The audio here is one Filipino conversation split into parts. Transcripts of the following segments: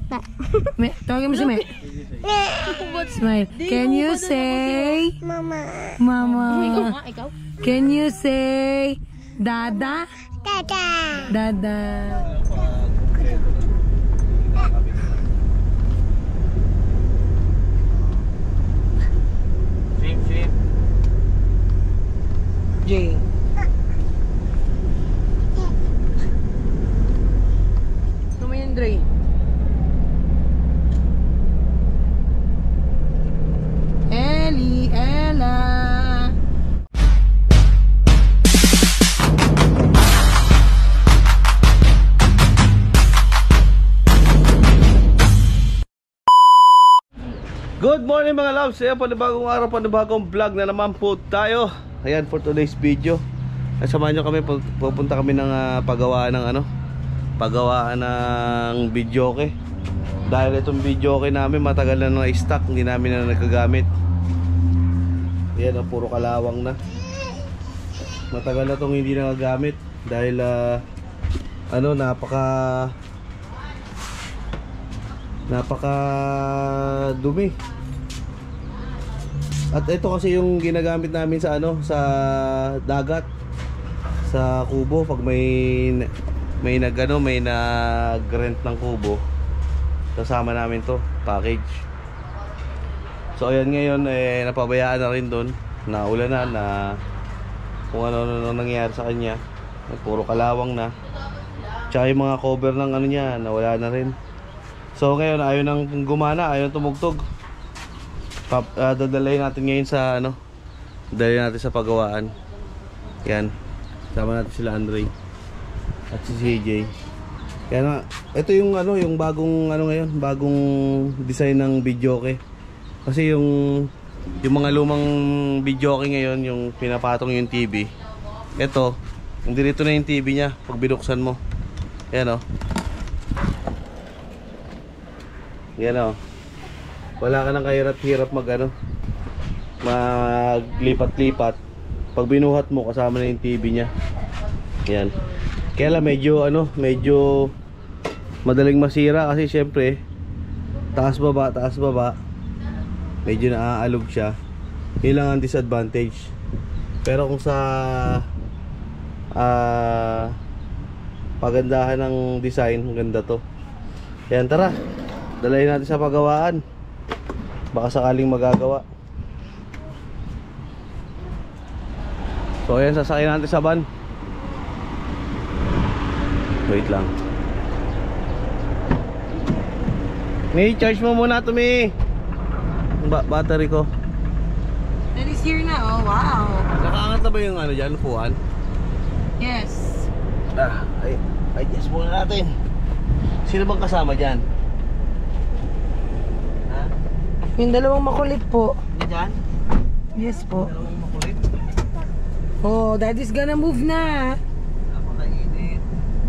Tawagin mo si Me. Smile. Can you say? Mama. Mama. Can you say? Dada? Dada. Dada. Swim. J. Ano yan, Dre? Ellie, Ella. Good morning mga loves. Ayan, panibagong araw, panibagong vlog na naman po tayo. Ayan, for today's video, samahan nyo kami, pupunta kami ng paggawaan ng videoke. Dahil itong videoke namin matagal na na-stock, hindi namin na nagagamit. Ayan, puro kalawang na. Matagal na itong hindi nagagamit dahil napaka dumi. At ito kasi yung ginagamit namin sa sa dagat, sa kubo pag may nag-rent ng kubo. Kasama namin to package. So ayan, ngayon napabayaan na rin doon, naulanan na kung ano nangyari sa kanya. Puro kalawang na. Tsaka yung mga cover ng niya nawala na rin. So ngayon ayaw nang gumana, ayaw tumugtog. Dadalhin natin ngayon sa dadalhin natin sa pagawaan. Yan. Sama natin sila Andre at si CJ. Kaya na, ito yung yung bagong ngayon, bagong design ng videoke. Kasi yung mga lumang videoke ngayon, yung pinapatong yung TV. Ito, kung dirito na yung TV niya pag binuksan mo. Yan Yan wala ka nang kahirap-hirap maglipat-lipat. Pag binuhat mo, kasama na yung TV niya. Yan. Kaya lang medyo madaling masira kasi syempre taas baba. Medyo naaalog siya. Yun lang ang disadvantage. Pero kung sa pagandahan ng design, ganda to. Yan, tara. Dalayin natin sa pagawaan. Baka sakaling magagawa. So ayan, sasakyan natin sa van. Wait lang. May charge mo muna to, May. Battery ko. That is here na. Oh, wow. Nakaangat na ba yung dyan, upuan? Yes. Ay, adjust muna natin. Sino bang kasama dyan? Yung dalawang makulit po. Dyan? Yes po. Dalawang makulit. Oh, Daddy's gonna move na. Napakainit.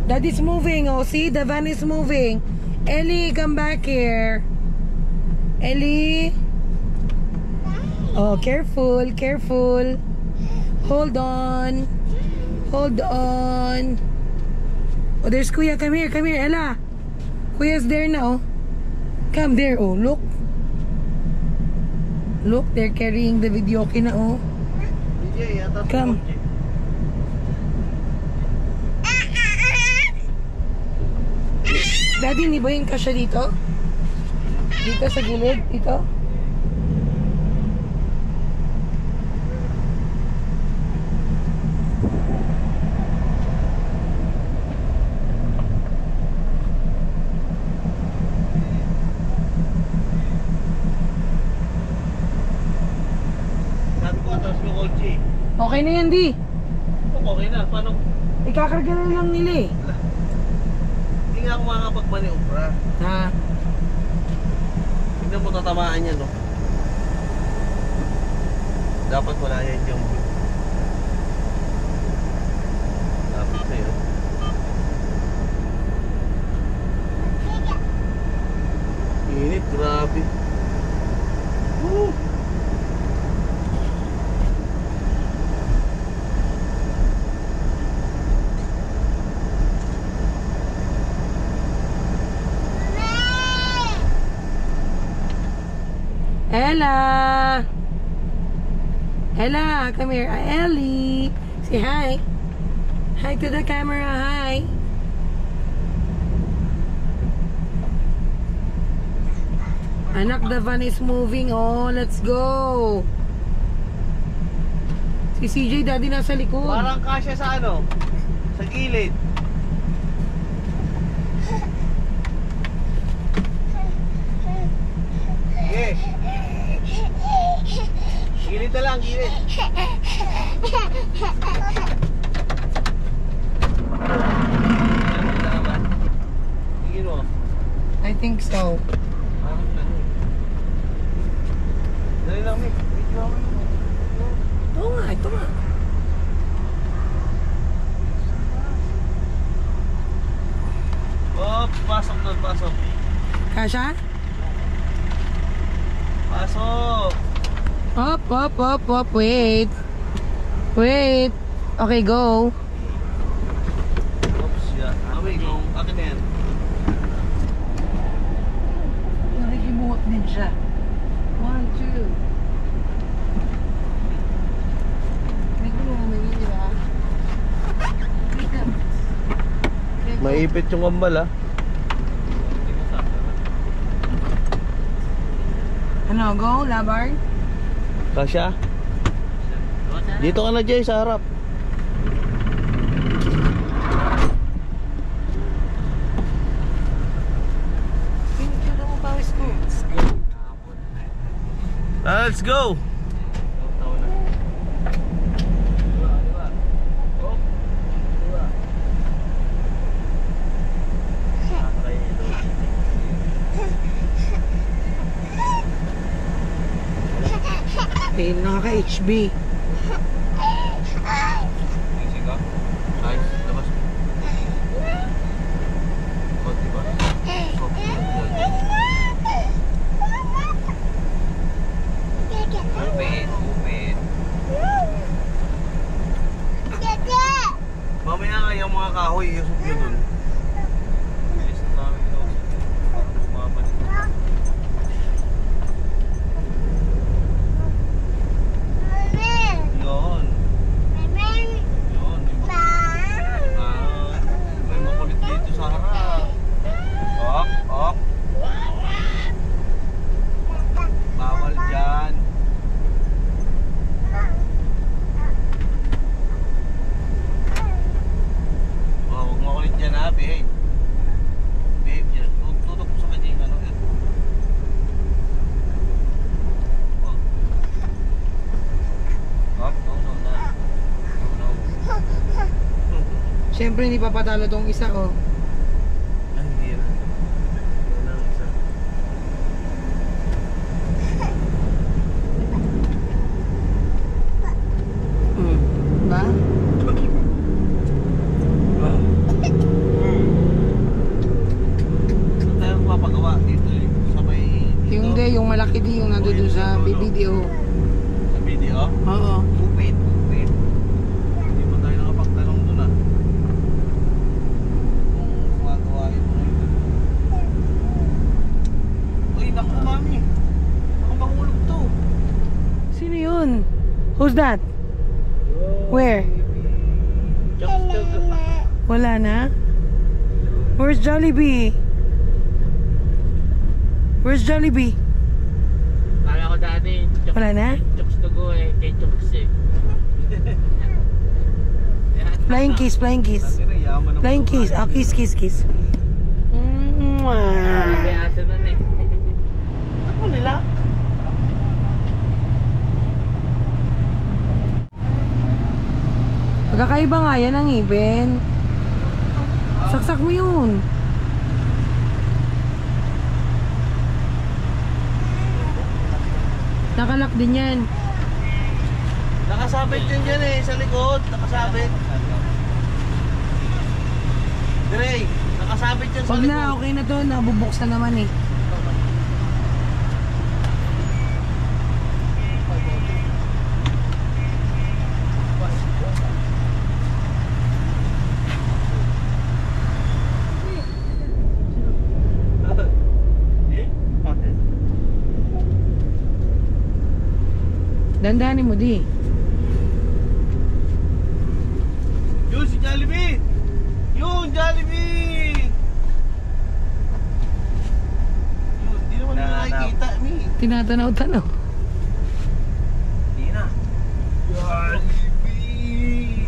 Daddy's moving. Oh, see? The van is moving. Ellie, come back here. Ellie. Oh, careful. Hold on. Oh, there's Kuya. Come here, Ella. Kuya's there now. Come there. Oh, look. Look, they're carrying the videoke na. Oh. Come. Daddy, hindi ba yung kasya dito? Dito sa gilid? Dito? Okay na yan, Di. Okay na, paano? Ikakarga na lang nila eh. Hindi nga ako makakapag-maniobra. Ha? Tignan mo, tatamaan yan, no? Dapat wala yan yung lapit na yun. Init, grabe. Woo! Ella! Ella, come here. Ellie! Say hi. Hi to the camera. Hi. Anak, the van is moving. Oh, let's go. Si CJ daddy nasa likod. Parang kasya sa ano? Sa gilid. Yes. Gilid na lang, gilid. Tingin mo. I think so. Dali lang, Mick. Video ako. Oo nga, ito nga. Oh, pasok doon, pasok. Kasha? Pasok. Up, wait. Wait. Okay, go. Oops, yeah. Away, kung akin na yan. Nakikibuhat din siya. 1, 2. May gulong mo yun, di ba? Maipit yung kambal, ah. Ano, go, Labard? Kasya? Dito ka na, Jay, sa harap. Pinagkita mo pawis ko. Let's go! Eh, nakaka-HB. Gising ka? Ayos, labas. Konti ba? Upit. Mamaya nga yung mga kahoy, iusok nyo dun. Bilis na namin iusok. Bumabalik. Yun. Yun. May makulit dito sa harap. Ok. Bawal dyan. Oh, huwag makulit dyan, ha, behave. Behave dyan. Tutok mo sa kanya yung ano yan. Up, no. Siyempre, hindi papatalo tong isa, oh. Ay, hindi na. Yan ang isa. Ba? Saan tayo papagawa? Dito sa may... Yung hindi, yung malaki din, yung nandun sa BBDO. Sa video? Oo. Upit. Hindi mo tayo nakapagtanong dun, ah. Kung gumagawa ito. Uy, naku, mami. Baka mahulog to. Sino yun? Who's that? Where? Wala na? Where's Jollibee? Where's Jollibee? Kala ko dati, Wala na? chokes to go eh, kay chokes eh. Flying kiss. Flying kiss. Oh, kiss. Mwah. May aso nun eh. Ako nila. Magkakaiba nga yan ang ibin. Saksak mo yun. Nakalak din yan. Nakasabit yun dyan eh, sa likod. Nakasabit. Dre, nakasabit yun sa Wag likod. na, okay na to. Nabubuksan naman eh. Dandanin mo di. Yun, si Jollibee! Yun, Jollibee! Yun, di naman nakikita, Mi. Tinatanaw-tanaw. Di na. Jollibee!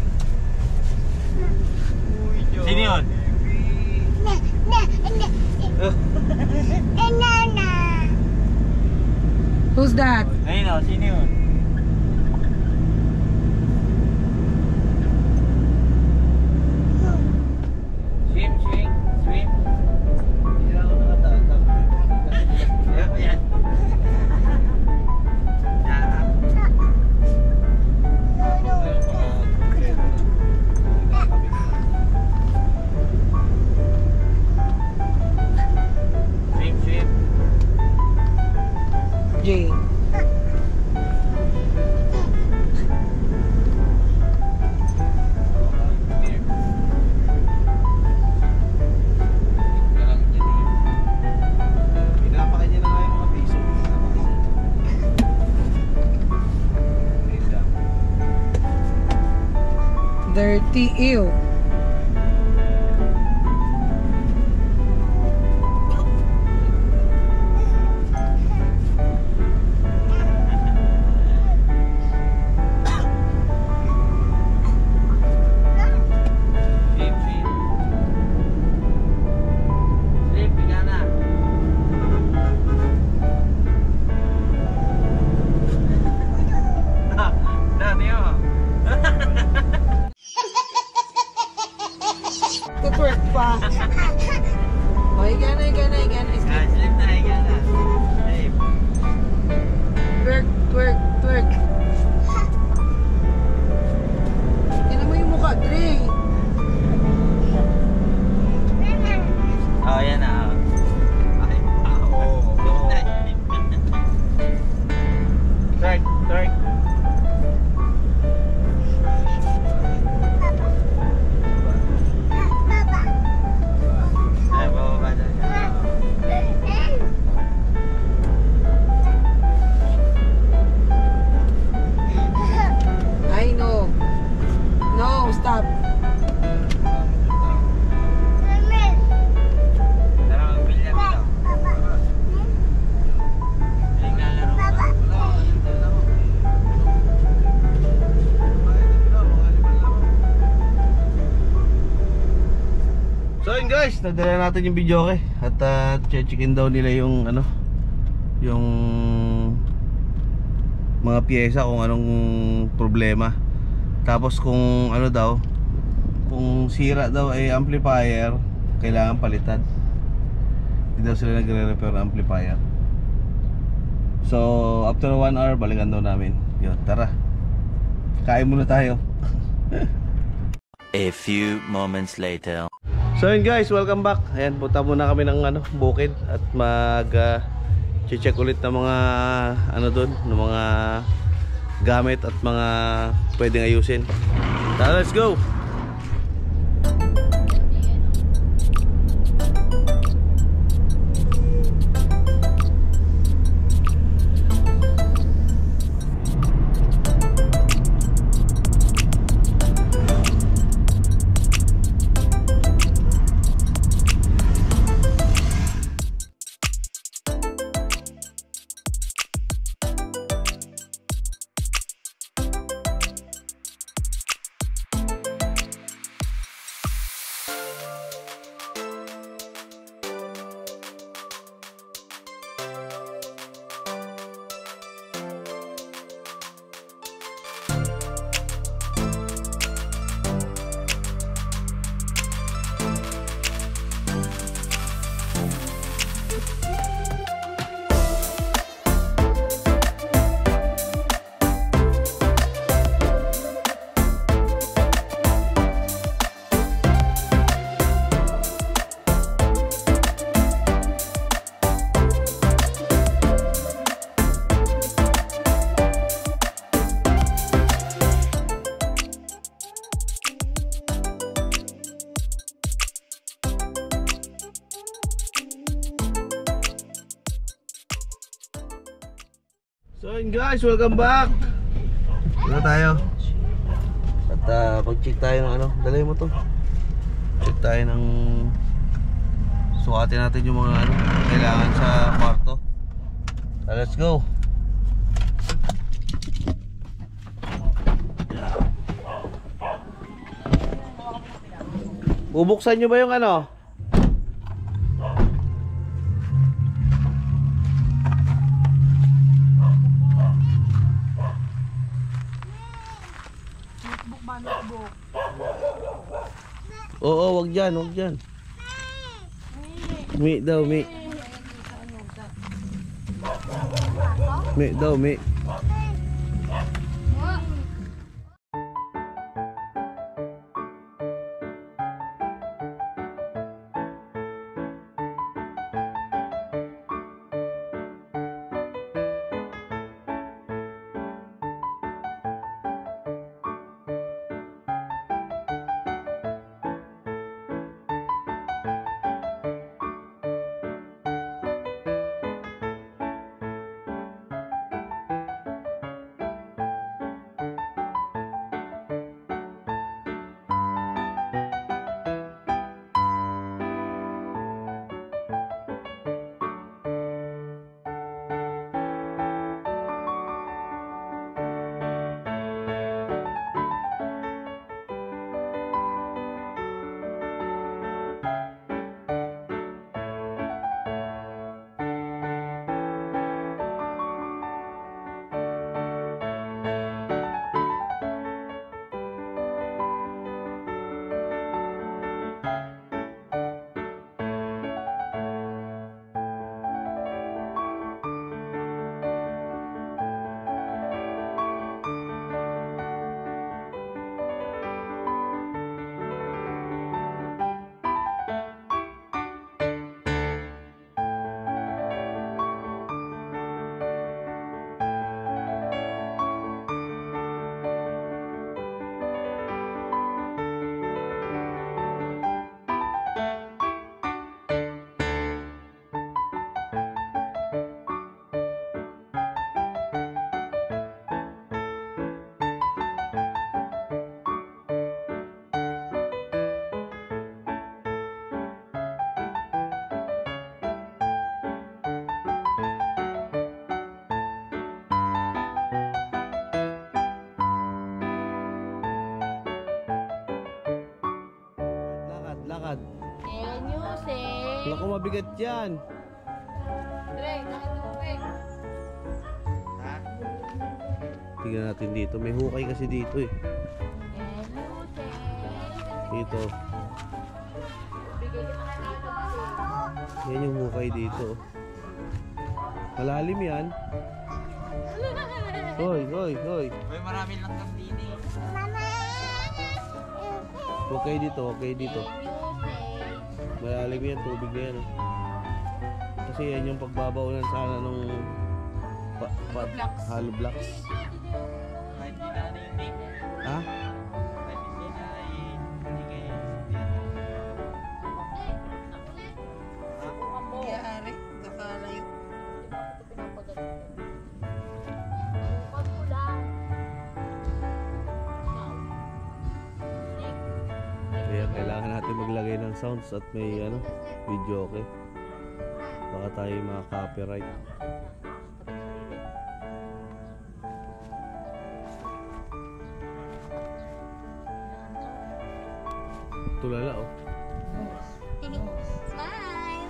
Uy, Jollibee! Sino yun? Who's that? Ayun o, sino yun? Swim, swim, swim. Hindi na ako nakatatap. Ayan. Swim, swim. Jay. Pinapakan niya na nga yung mga piso. Dirty ew. Swim, swim. Swim, higa na. Dati yun. Tutwerk pa. O, higa na, higa na, higa na. Ah, slip na, higa na. Slip. Twerk, twerk, twerk. Tignan mo yung mukha, Dre. Oh, yan na. Ay, Oo. Twerk, twerk. Ay, bababa dyan. I know. No, stop. Tara, magbilyar dito. Ay, nalaro ka. So yun guys, nadala natin yung video at checkin daw nila yung ano, yung mga piyesa kung anong problema. Tapos kung ano daw, kung sira daw ay amplifier, kailangan palitan. Hindi daw sila nagre-repair ng amplifier. So after 1 hour balikan daw namin. Yun, tara. Kain muna tayo. A few moments later. So yun guys, welcome back. Ayan, punta muna kami ng ano, bukid at check ulit ng mga ano doon, ng mga gamit at mga pwedeng ayusin. Tara, let's go. So yun guys, welcome back. Dito tayo. At pag-check tayo ng ano, dalay mo to. Check tayo ng sukatin natin yung mga ano kailangan sa kwarto. Let's go. Bubuksan nyo ba yung ano? Oo, wag dyan, wag dyan. Mi daw, mi. Mi daw, mi. Lakad. Can you say? Naku, mabigat yan. Drake, nakatubig. Tingnan natin dito. May hukay kasi dito eh. Can you say? Dito. Bigay kita kanina. Yan yung hukay dito. Malalim yan. Hoy, hoy, hoy. May marami lang kang dini. Huwag kayo dito, huwag kayo dito. Malalim yan, tubig na yan. Kasi yan yung pagbabaunan sana nung hollow blocks. Kahit di na nainig. Ha? Kahit hindi na hindi kayo. Kaya-ari, nakalayo. Kaya kailangan natin maglagay ng sounds at may ano, video okay. Baka tayo maka-copyright. Tulala oh. Smile!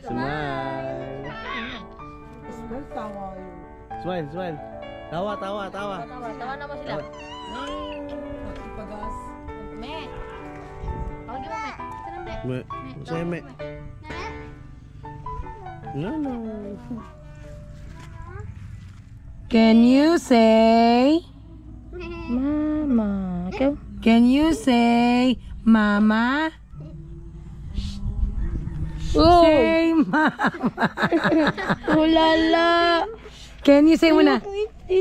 Smile. Smell tawa yun. Smile, smile. Tawa, tawa, tawa. Tawa naman sila. Pagas. Me. Tawagin mo, Me. Ito na, Me. Me. Sa'yo, me. No, no. Can you say? Mama. Ikaw? Can you say, Mama? Say, Mama. Ulala. Can you say muna?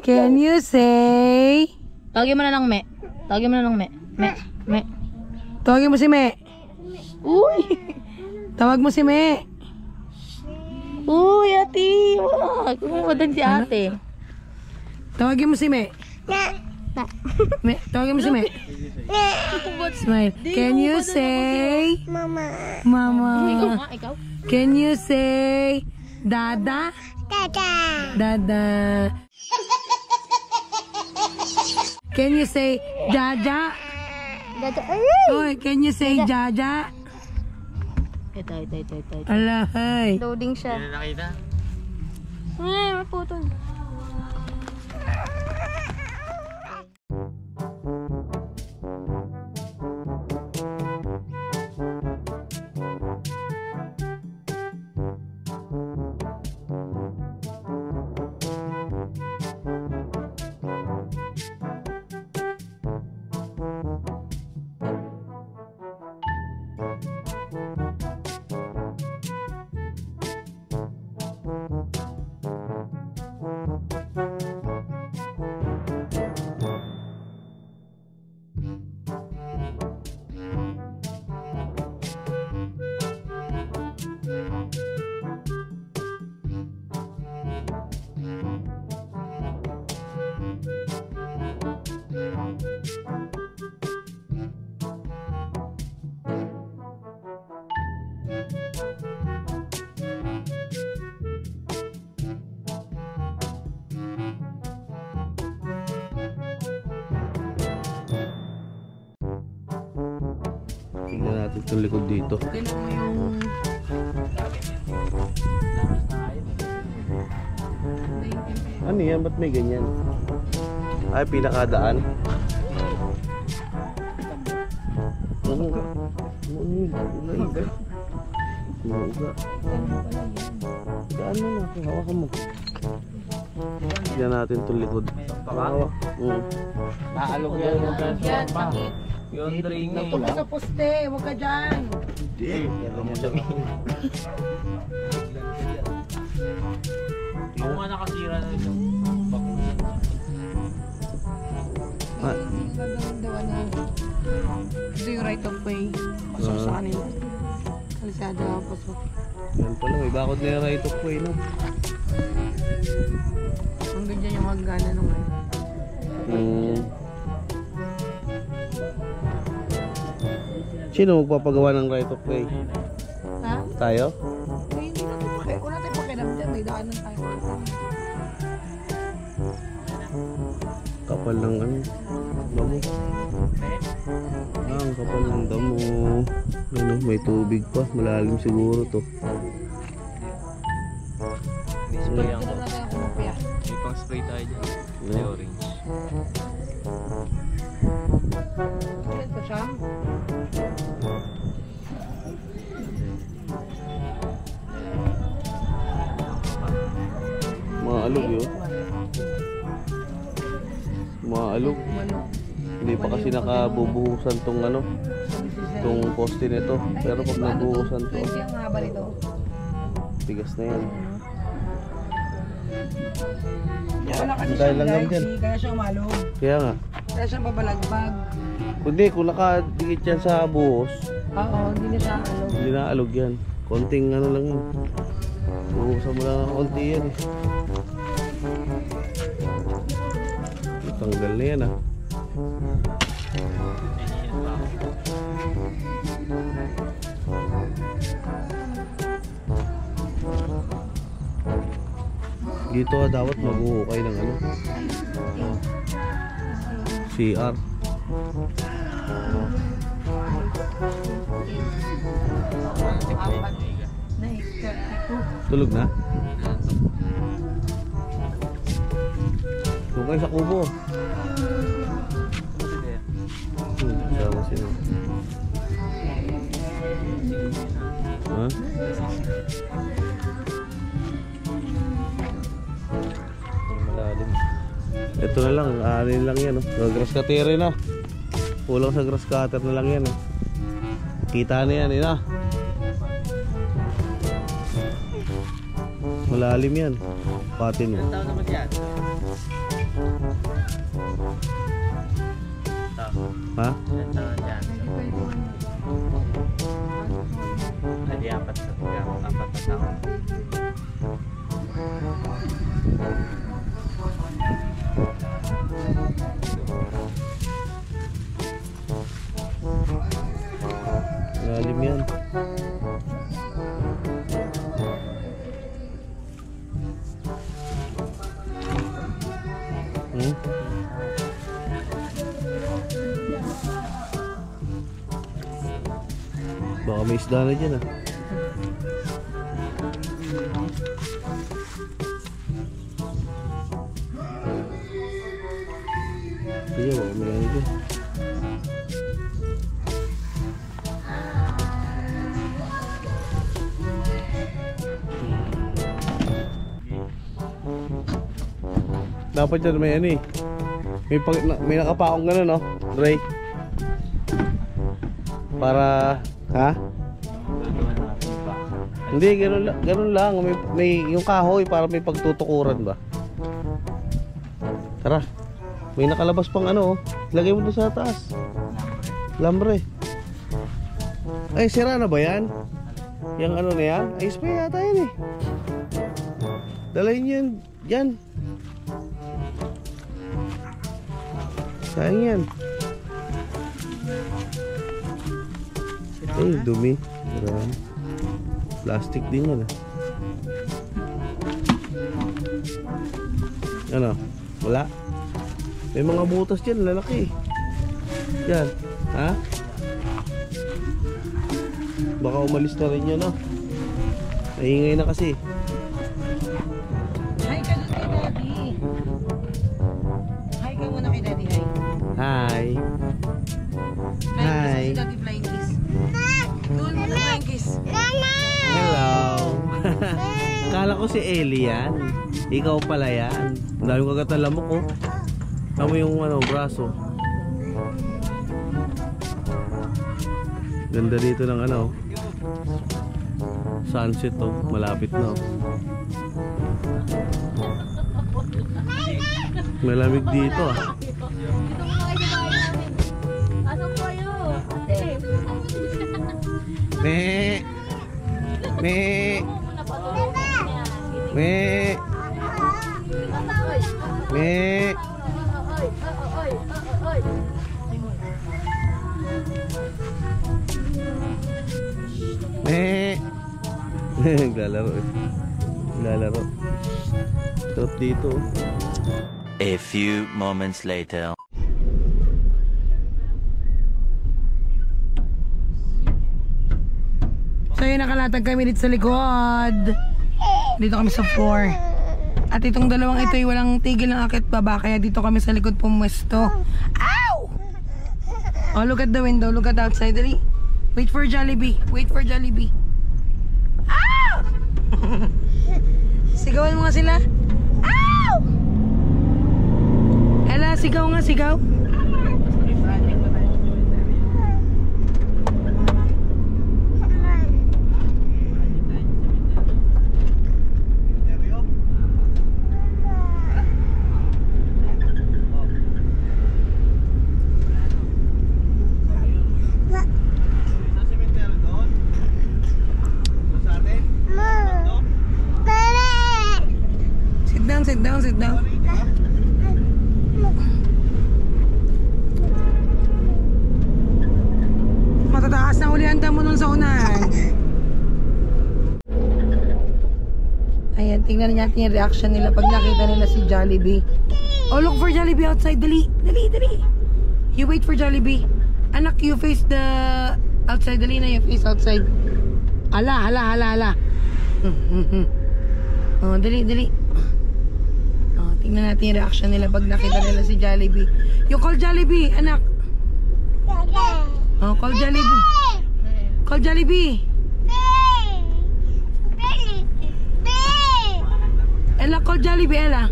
Can you say? Tawagin mo na lang, Me. Tawagin mo na lang, Me. Me. Me. Tawagin mo si Me. Uy! Tawag mo si Me. Uy, ate! Wag! Umuwadan si ate. Tawagin mo si Me. Me, tawagin mo si Me. Smile. Can you say Mama? Mama. Ikaw? Can you say Dada? Dada. Can you say Jaja? Oy, can you say Jaja? Ito. Alahay. Loading siya. Hindi na nakita. Maputol. Tingnan natin itong likod dito. Tingnan mo yung... Ano yan? Ba't may ganyan? Ay, pinakadaan. Ano? Ano yun? Uga. Uga. Daan mo na. Hawakan mo. Tingnan natin itong likod. Hawak. Naalog yan. Yan, Pa. sakit. Yung drain eh. Huwag ka sa poste, huwag ka dyan. Hindi. Ako nga nakasira na ito. Ah. Ito yung right of way. Pasok sa kanila. Kalisada, pasok. Yan pala. May bakod na yung right of way, no? Hanggang dyan yung hagana nung ano. Sino magpapagawa ng right of way? Ha? Tayo? Hindi natin wala tayong pakialam dyan. May daanan tayo. Kapal ng ano? Damo. Ang kapal ng damo. Ano, may tubig pa. Malalim siguro to. May spray Dito ako. na tayo kumupya. May pang spray tayo dyan. May orange. Ito siya. Maalog yun. Maalog. Manok. Hindi pa kasi nakabubuhusan tong ano, tong poste nito. Pero pag nabuhusan to, 20 ang haba nito. tigas na yan. Wala kasi Dahil siyang lang yan guys, dyan. kaya siya umalog. Kaya nga. Kaya siya babalagbag. Kundi kung nakadikit yan sa buhos, Oo, hindi na siya alog. hindi na alog yan. Konting ano lang yan. Buhusan mo lang ng konti yan eh. Tanggal na yan ah. Dito ka dapat maghuhukay ng ano, CR. Apat na 32. Tulog na? Hukay sa kubo. Sama sila. Ha? Malalim. Ito na lang, aanin lang yan. Grass cutter na. Kulang sa grass cutter na lang yan. Kita na yan, ina. Malalim yan. Patin mo. Ilan taon naman yan? Ha? Ilan taon yan? Hindi, apat na taon. Malalim yan. Baka may isda na dyan ah. Iya, baka may ano dyan. Dapat dyan may ano eh. May nakapaong gano'n no, Ray. Para, ha? Gagawa natin ba? Hindi, ganun lang. May yung kahoy para may pagtutukuran ba? Tara. May nakalabas pang ano oh. Lagay mo doon sa taas. Lambre. Ay, sira na ba yan? Yung ano na yan? Ayos pa yata yan eh. Dalayin yan. Yan. Sayang yan. Ay, dumi. Marami. Plastic din yan ah. Ano? Wala? May mga butas dyan, lalaki. Yan. Ha? Baka umalis na rin yun, no? Naingay na kasi. Hi ka doon kay Daddy. Hi ka muna kay Daddy, hi. Hi. Flying Hi. kiss si Daddy, flying kiss. Doon muna flying kiss. Hello. Kala ko si Ellie yan. Ikaw pala yan. Ang daming kagat na lamok, oh. Tama yung ano, braso. Ganda dito ng ano, sunset oh, malapit na oh. Malamig dito ah. Pasok po kayo. Ate. Me. Me. Me. Me. Naglalaro eh. Naglalaro. Trot dito. A few moments later. So yun, nakalatag kami dito sa likod. Dito kami sa floor. At itong dalawang ito ay walang tigil ng akit baba. Kaya dito kami sa likod pumwesto. Ow! Oh, look at the window. Look at outside. Dali. Wait for Jollibee. Wait for Jollibee. Ow! Sigawan mo nga sila. Ow! Ella, sigaw nga, sigaw. Sit down, sit down. Matataas na ulihan mo nun sa unahan. Ayan, tingnan natin yung reaction nila pag nakita nila si Jollibee. Oh, look for Jollibee outside. Dali, dali, dali. You wait for Jollibee. Anak, you face the outside. Dali na, you face outside. Ala, ala, ala, ala. Oh, dali, dali. Tingnan natin yung reaction nila pag nakita nila si Jollibee. You call Jollibee, anak. Oh, call Jollibee. Call Jollibee. Ella, call Jollibee, Ella.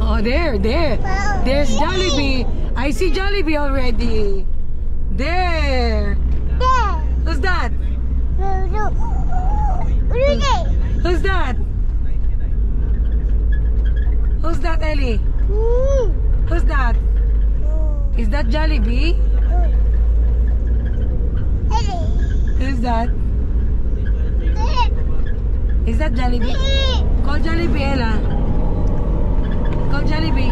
Oh, there. There's Jollibee. I see Jollibee already. There. Who's that? Who's that? Who's that, Ellie? Who's that? Is that Jollibee? Who's that? Is that Jollibee? Call Jollibee, Ella. Call Jollibee.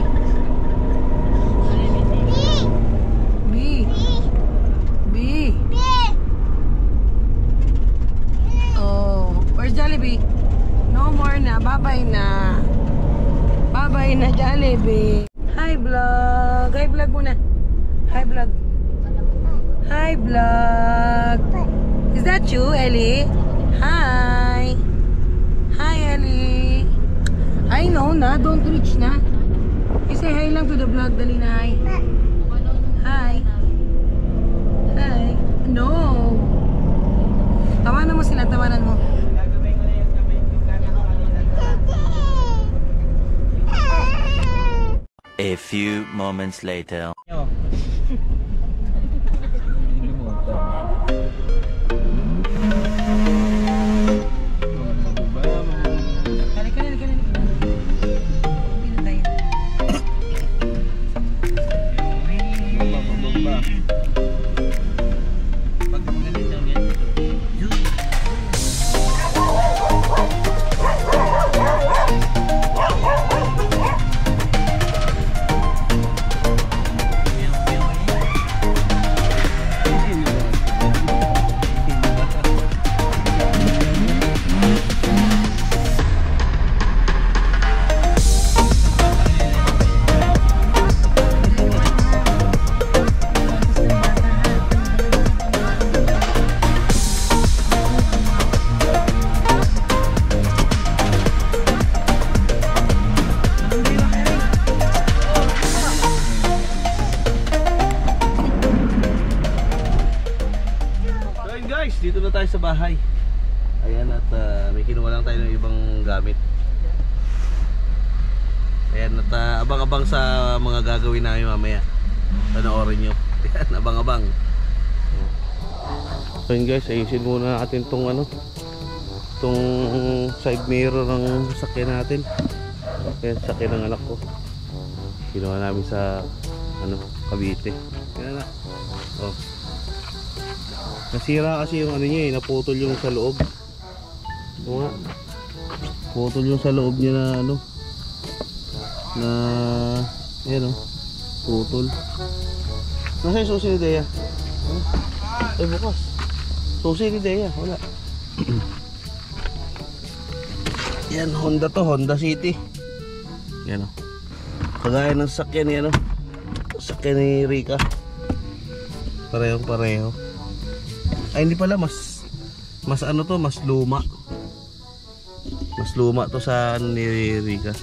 Hi vlog muna. Hi vlog. Hi vlog. Is that you, Ellie? Hi. Hi, Ellie. I know na. Don't reach na. You say hi lang to the vlog. Dali na hi. Hi. Hi. No. Tawanan mo sila. Tawanan mo. A few moments later. Halika na, halika na. Uwi na tayo. Guys, dito na tayo sa bahay. Ayan, at may kinuha lang tayo ng ibang gamit. Ayan, at abang-abang sa mga gagawin namin mamaya. Panoorin nyo. Ayan, abang-abang. So yun guys, ayusin muna natin tong tong side mirror ng sasakyan natin. Ayan, sasakyan ng anak ko. Kinuha namin sa Cavite. Ayan na. Oh. Nasira kasi yung niya naputol yung sa loob. Oo nga. Putol yung sa loob niya na na ayan putol. Nasa yung susi ni Dea? Ay bukas. Susi ni Dea, wala. Yan, Honda to, Honda City. Yan kagaya ng sakyan ni sakyan ni Rika. Parehong pareho. Ay hindi pala, mas to, mas luma. Mas luma to sa ni Rika.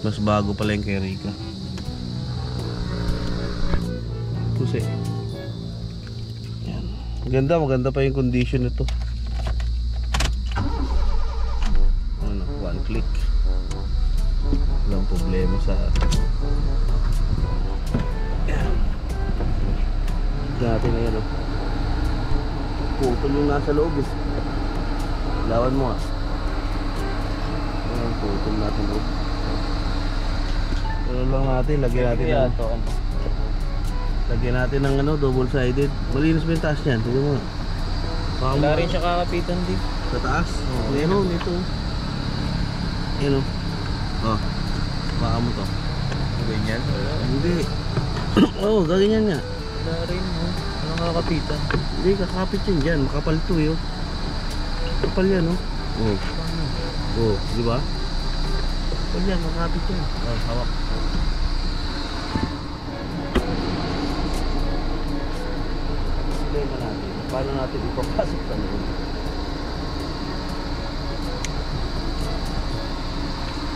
Mas bago pala yung kay Rika. Kasi yan. Maganda pa yung condition nito. One click. Walang problema sa natin na yan putol yung nasa loob lawan mo ayan, putol nasa loob pero lang natin, lagyan natin ng double sided. Malinis ba yung taas yan? Tignan mo Wala rin siya kakapitan din. sa taas? Meron dito yan baka mo to Ganyan? hindi gaganyan nga. Wala rin Walang kakapitan. Hindi, kakapit yun dyan. Makapal to Kapal yan di ba? Kapal yan, makapit yan. Hawak. Problema natin. Paano natin ipapasok sa loob?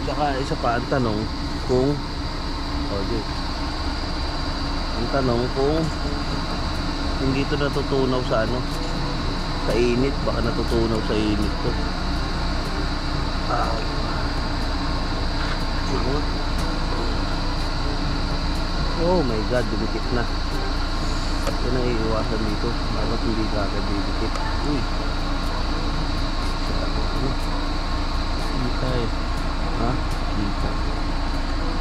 Tsaka isa pa ang tanong kung ang tanong kung hindi ito natutunaw sa sa init. Baka natutunaw sa init to. Oh my god, dumikit na. Ito na iiwasan dito. Bakit hindi kagad dumikit? Uy, Kita ha? Kita.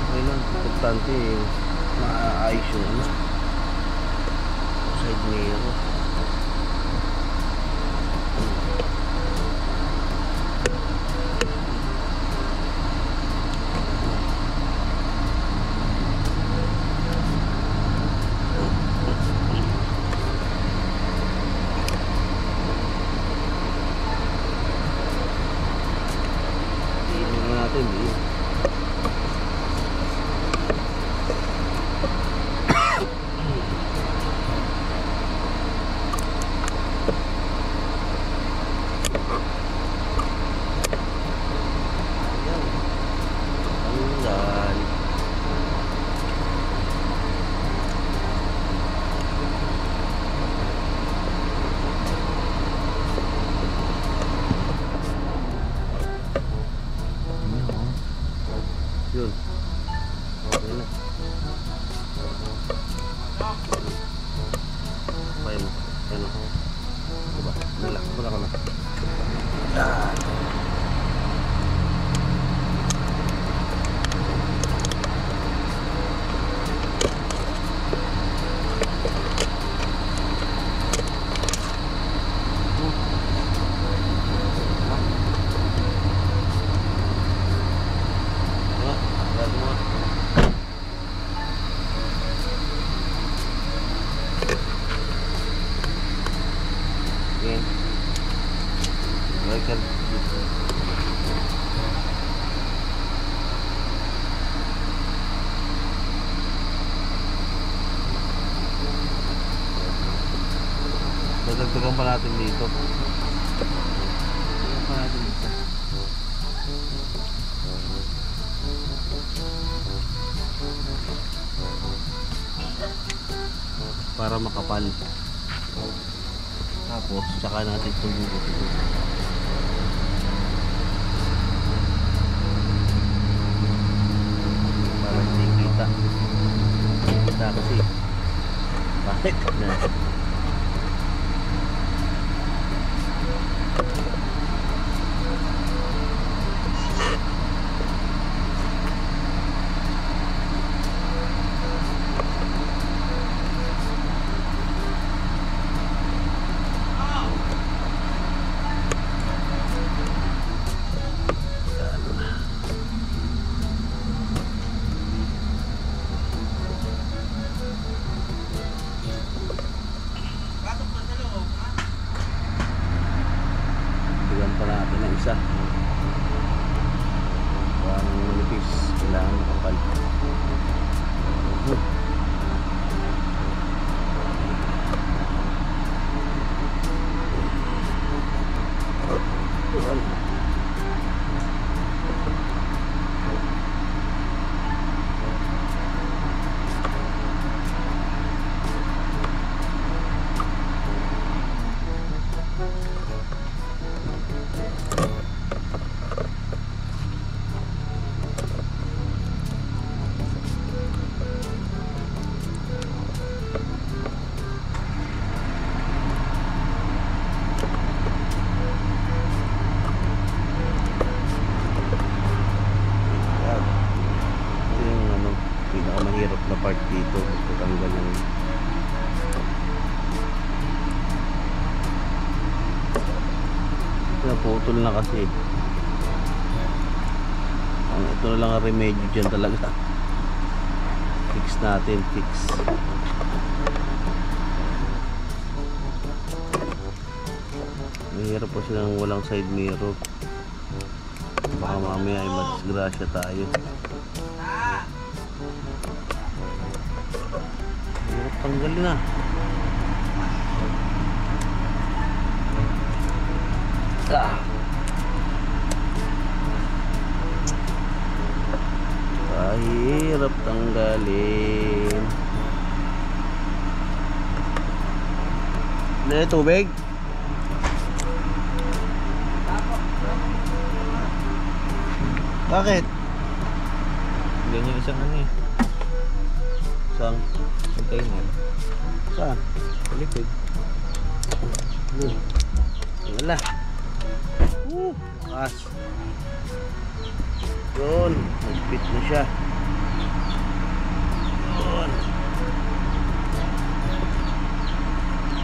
Okay lang, importante maaayos yung side mirror. Dagdagan pa natin dito. Dagdagan pa natin dito. Para makapal. Tapos tsaka natin tumugot. Para hindi kita. Kita kasi. Bakit na? Pa natin ang isa. Parang manipis, kailangan makapal. Mahirap na part dito, tatanggal ng naputol na kasi. Ito na lang ang remedyo dyan talaga. Fix natin, fix. Mahirap pa silang walang side mirror. Baka mamaya ay madisgrasya tayo. Tanggalin na. Hirap tanggalin. Ano yung tubig? Bakit? Ganyan isang ano eh. Isang Container. saan? Sa likod. Wala. Lakas. Yun. Nag-fit na siya. Yun.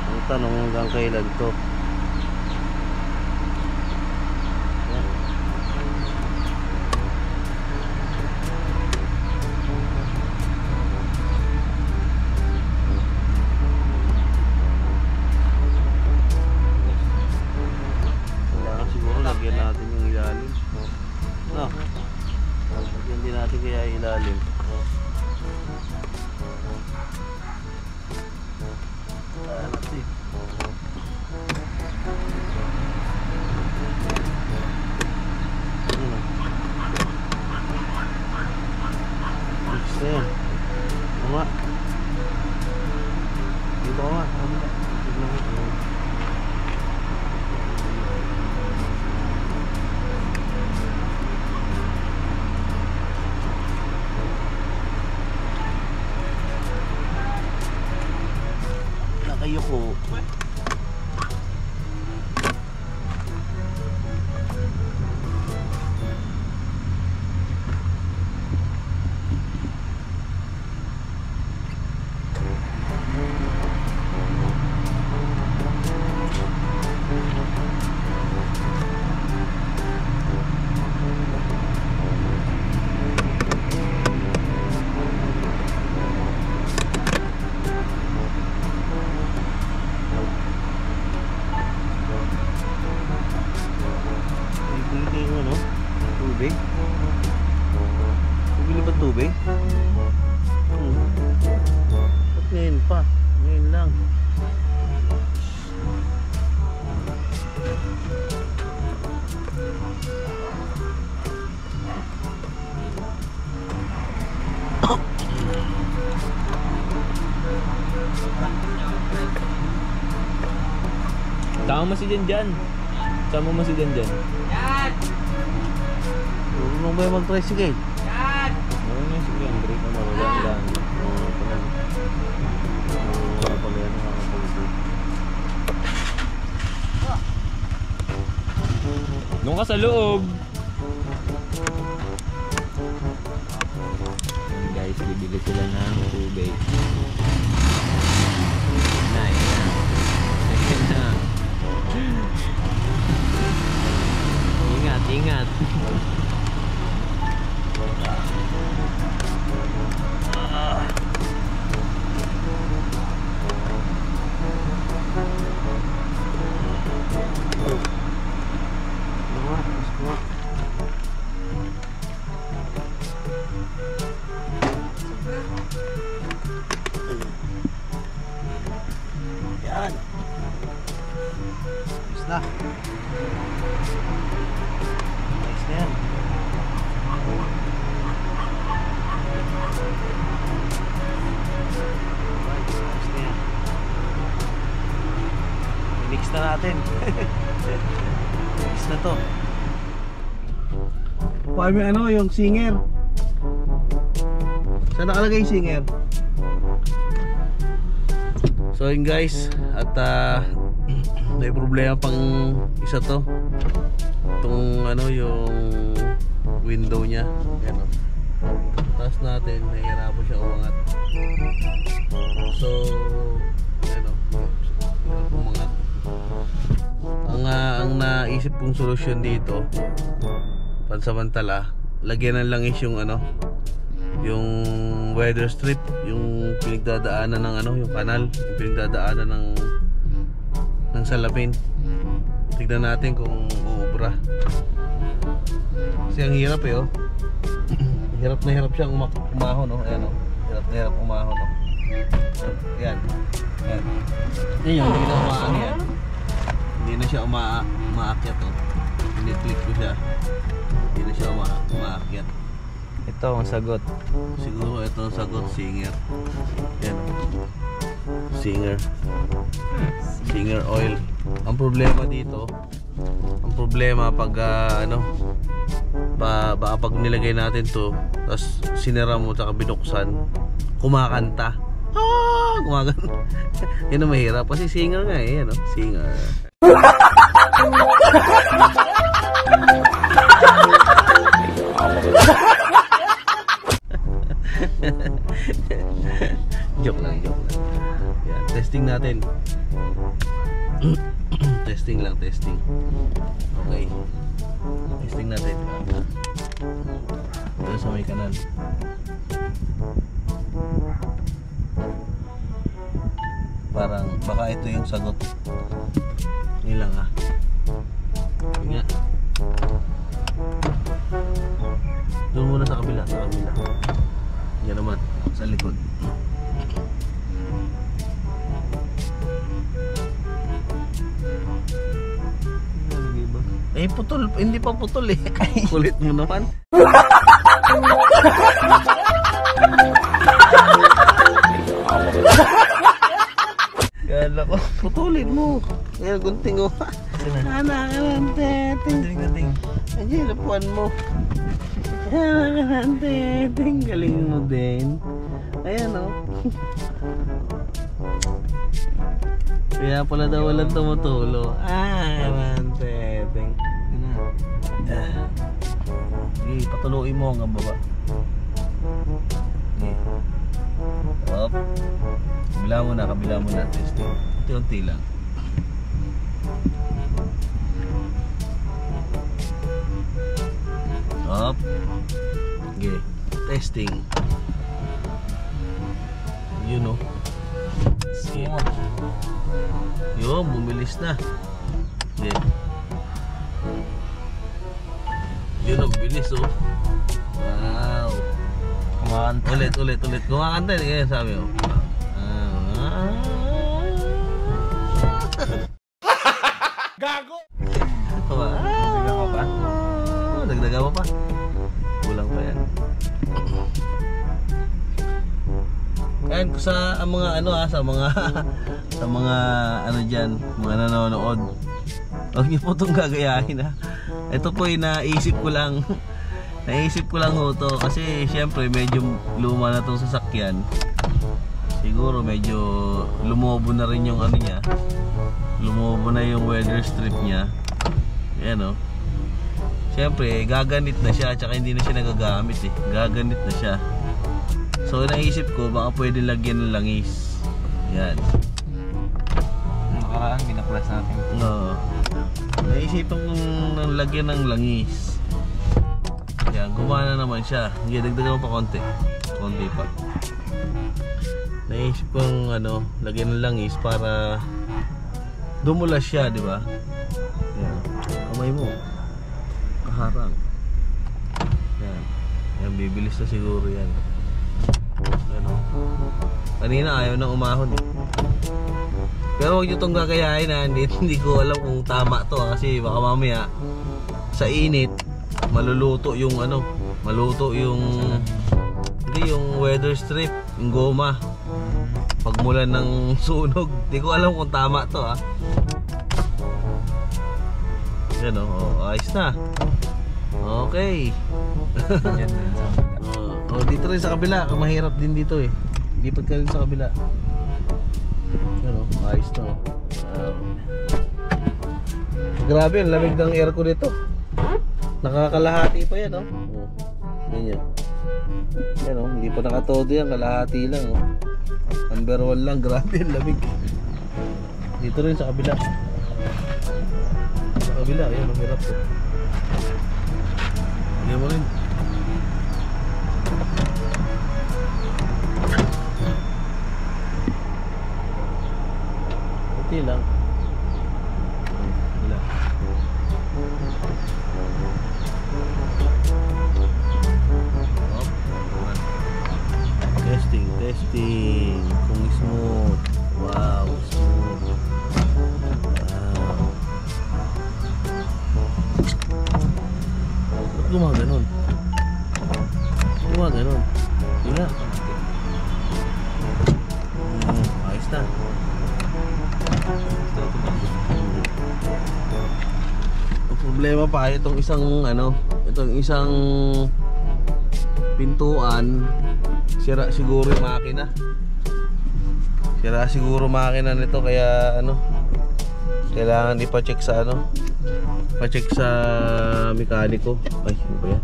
Ang tanong hanggang kailan to? Lagyan natin yung ilalim. No. Lagyan din natin kaya ilalim. Natin. Fix na yan. Tama. Dito ko nga. Tignan mo. Ayoko. Tubig? Bibili ba tubig? Ba't ngayon pa? Ngayon lang. Tama mo si Jan. Sama mo si Jan. Marunong ba yung mag-tricycle? Ano na sige, ang break na mawalaan. Wala pala yan, nakakapagod. Doon ka sa loob. Ayan guys, bibili sila ng tubig. Nice. Ingat. Yan. Ayos na. Ayos na yan. Ayos na yan. I-mix na natin. Mix na to. Paano yung ano, yung singer? Saan nakalagay yung singer? So yun guys, at may problema pang isa to. Itong ano, yung window nya. Ayan o. Taas natin, nahihirapan siya umangat. So, ayan o, umangat. Ang naisip kong solusyon dito, pansamantala, lagyan ng langis yung ano, yung weather strip, yung pinagdadaanan ng ano, yung kanal, yung pinagdadaanan ng salamin. Tignan natin kung uubra. Kasi ang hirap eh, oh. Hirap na hirap siyang umahon, oh. Ayan, oh. Hirap na hirap umahon, oh. Ayan. Ayan. Yan yun, hindi na umaang yan. Hindi na siya umaakyat, oh. Pinit-click ko siya. Hindi na siya umaakyat. Ito ang sagot. Siguro ito ang sagot, singer. Yan. Singer. Singer oil. Ang problema dito, ang problema pag pag nilagay natin to, tapos sinira mo at binuksan, kumakanta. Kumakanta. Yan ang mahirap kasi singer nga eh, ano? Singer. Joke lang. Yan, testing natin. Testing. Okay. Testing natin. Ito sa may kanal. Parang baka ito yung sagot. Hindi lang ah. Yun nga. Doon muna sa kabila. Yan naman, sa likod. Eh putol, hindi pa putol eh. Kulit mo naman. Kala ko, putulin mo. Ayan, gunting ko. Gunting. Ayan, lapuan mo. Ayan, galing mo din. Ayan o. Kaya pala daw walang tumutulo. Teteng. Okay, patuloy mo hanggang baba. Okay. Up. Kabila mo na. Testing. Unti-unti lang. Up. Okay. Testing. Yun o. Okay. Yun, bumilis na. Okay. Yun o, bilis o. Wow. Kumakanta. Ulit. Kumakanta. Kaya sabi o. Gago! Dagdagan mo pa? Kulang pa yan. akin sa mga ano sa mga sa mga ano diyan, mga nanonood. Huwag niyo po itong gagayahin ha. Ito po ay naisip ko lang. Naisip ko lang ho to kasi syempre medyo luma na tong sasakyan. Siguro medyo lumobo na rin yung ano niya. Lumobo na yung weather strip niya. Ayan o. Syempre gaganit na siya, tsaka hindi na siya nagagamit eh. Gaganit na siya. So naisip ko baka pwede lagyan ng langis. Yan. Nakaraan, binaklas natin. No. Naisipan kong lagyan ng langis. Yan, gumana naman siya. Hindi, dagdagan ko pa konti. Konti pa. Naisip kong ano, lagyan ng langis para dumulas siya, di ba? Yan. Kamay mo. Kaharang. Yan. Yan, bibilis na siguro yan. Yan o. Kanina ayaw nang umahon eh. Pero huwag nyo itong gagayahin ha. Hindi ko alam kung tama to ha. Kasi baka mamaya sa init maluluto yung ano, maluto yung hindi yung weather strip, yung goma pagmulan ng sunog. Hindi ko alam kung tama to ha. Yan o, ayos na. Okay. Dito rin sa kabila, mahirap din dito eh. Lipat ka rin sa kabila. Ano, ayos na. Grabe, ang lamig ng aircon nito. Nakakalahati pa yan, oh. Yan yan. Yan, oh. Hindi pa nakatodo yan, kalahati lang, oh. Number 1 lang, grabe, ang lamig. Dito rin sa kabila. Sa kabila, yan, ang hirap to. Yan mo rin. Lang. Wala. Testing kung smooth. Wow, smooth. Wow. Ba't gumaganon? Gumaganon. Yun na. Ayos na. Ang problema pa itong isang ano, itong isang pintuan, sira siguro yung makina. Sira siguro makina nito kaya ano, kailangan ipa-check sa ano, pa-check sa mekaniko. Ay, ano ba yan?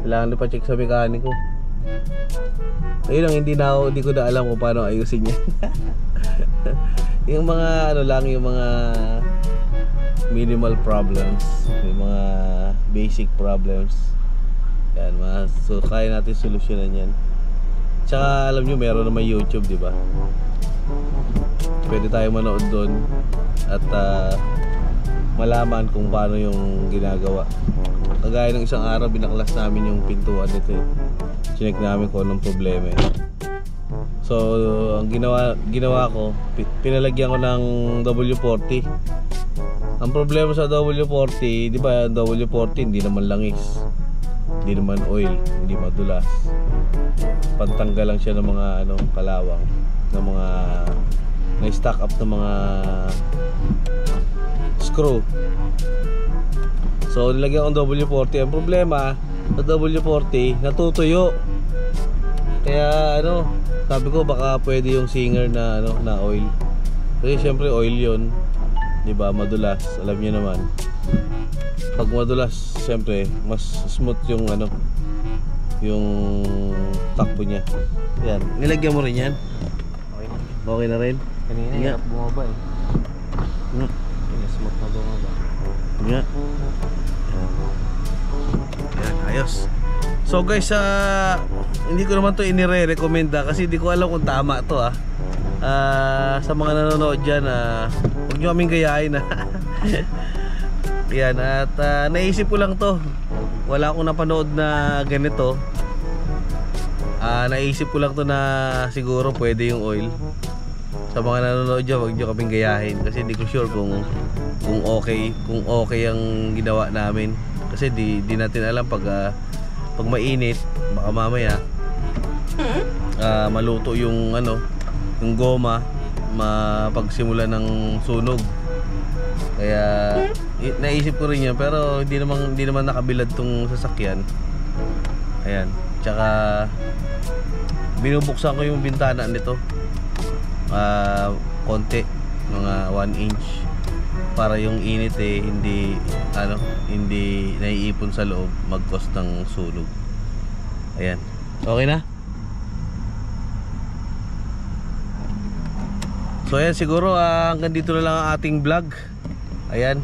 Kailangan ipa-check sa mekaniko. Ayun lang, hindi ko na alam kung paano ayusin yan. Yung mga ano lang, yung mga minimal problems, yung mga basic problems. Yan, so kaya natin solusyonan yan. Tsaka alam nyo, meron naman YouTube, di ba? Pwede tayo manood doon at malaman kung paano yung ginagawa. Kagaya ng isang araw, binaklas namin yung pintuan nito eh. Chinek namin kung anong problema eh. So, ang ginawa ko, pinalagyan ko ng W40. Ang problema sa W40, di ba, W40 hindi naman langis, hindi naman oil, hindi madulas. Pantanggal lang siya ng mga ano, kalawang, ng mga na-stack up ng mga screw. So, nilagyan ko ng W40. Ang problema sa W40, natutuyo. Kaya ano, sabi ko baka pwede yung Singer na ano, na oil. Kasi syempre oil 'yon. 'Di ba? Madulas, alam niyo naman. Pag madulas, syempre mas smooth yung ano, yung takbo niya. Yan, nilagyan mo rin 'yan. Okay na. Okay na rin. Kanina hirap bumaba eh. Smooth na bumaba. Yan. Yan, ayos. So guys, hindi ko naman to inire-recommend kasi hindi ko alam kung tama to sa mga nanonood dyan, huwag nyo kaming gayahin yan, at naisip ko lang to. Wala akong napanood na ganito. Naisip ko lang to na siguro pwede yung oil. Sa mga nanonood dyan, huwag nyo kaming gayahin kasi hindi ko sure kung okay ang ginawa namin. Kasi di natin alam pag mainit, baka mamaya maluto yung yung goma mapagsimula ng sunog. Kaya naisip ko rin yun, pero hindi naman nakabilad tong sasakyan. Ayan, tsaka binubuksan ko yung bintana nito konti, mga 1 inch, para yung init hindi naiipon sa loob, mag-cause ng sunog. Ayan, okay na. So ayan, siguro hanggang dito na lang ang ating vlog. Ayan.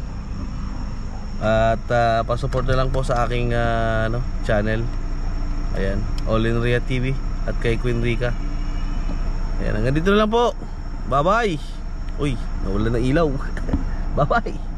At pa-support na lang po sa aking channel. Ayan, All in Ria TV at kay Queen Rica. Ayan, hanggang dito na lang po. Bye bye. Uy, nawala na ilaw. Bye bye.